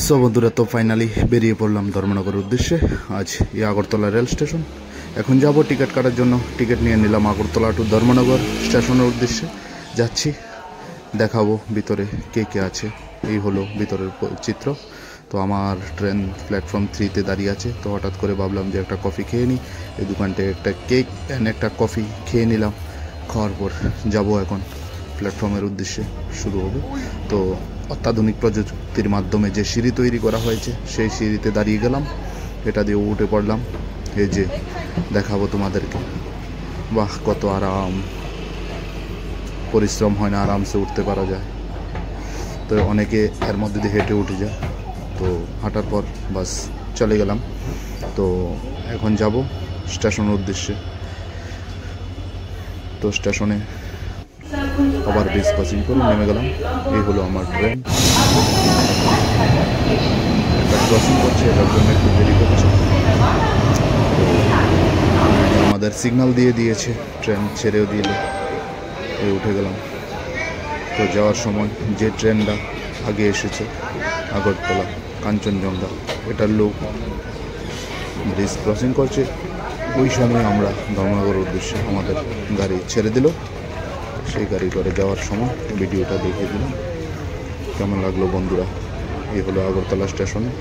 So বন্ধুরা, তো finally বেরিয়ে পড়লাম ধর্মনগরের উদ্দেশ্যে। আজ এই আগরতলা রেল স্টেশন। এখন যাব টিকিট কাটার জন্য। টিকিট নিয়ে নিলাম আগরতলা টু ধর্মনগর স্টেশনের উদ্দেশ্যে যাচ্ছি। দেখাবো ভিতরে কে কে আছে। এই হলো ভিতরের চিত্র। তো আমার ট্রেন প্ল্যাটফর্ম 3-তে দাঁড়িয়ে আছে। তো হঠাৎ করে ভাবলাম যে একটা কফি খেয়ে নিই। এই দোকানটায় একটা কেক অ্যান্ড একটা কফি খেয়ে নিলাম। খাওয়ার পর যাব এখন প্ল্যাটফর্মের উদ্দেশ্যে শুরু হবে। তো অত্যাধুনিক প্রযুক্তির মাধ্যমে যে সিঁড়ি তৈরি করা হয়েছে সেই সিঁড়িতে দাঁড়িয়ে গেলাম। এটা দিয়ে উঠে পড়লাম। এই যে দেখাবো তোমাদেরকে। বাহ, কত আরাম! পরিশ্রম হয় না, আরামসে উঠতে পারা যায়। তো অনেকে এর মধ্যে দিয়ে হেঁটে উঠে যায়। তো হাঁটার পর বাস চলে গেলাম। তো এখন যাব স্টেশনের উদ্দেশ্যে। তো স্টেশনে আবার ব্রিজ ক্রসিং করে নেমে গেলাম। এই হলো আমার ট্রেন। একটা ক্রসিং করছে, এটার জন্য একটু দেরি করছে। আমাদের সিগন্যাল দিয়ে দিয়েছে, ট্রেন ছেড়েও দিল। এই উঠে গেলাম। তো যাওয়ার সময় যে ট্রেনটা আগে এসেছে আগরতলা কাঞ্চনজঙ্ঘা, এটার লোক ব্রিজ ক্রসিং করছে। ওই সময় আমরা ধর্মনগরের উদ্দেশ্যে আমাদের গাড়ি ছেড়ে দিল। সেই গাড়ি করে যাওয়ার সময় ভিডিওটা দেখিয়ে দিলাম। কেমন লাগলো বন্ধুরা? এই হলো আগরতলা স্টেশনে।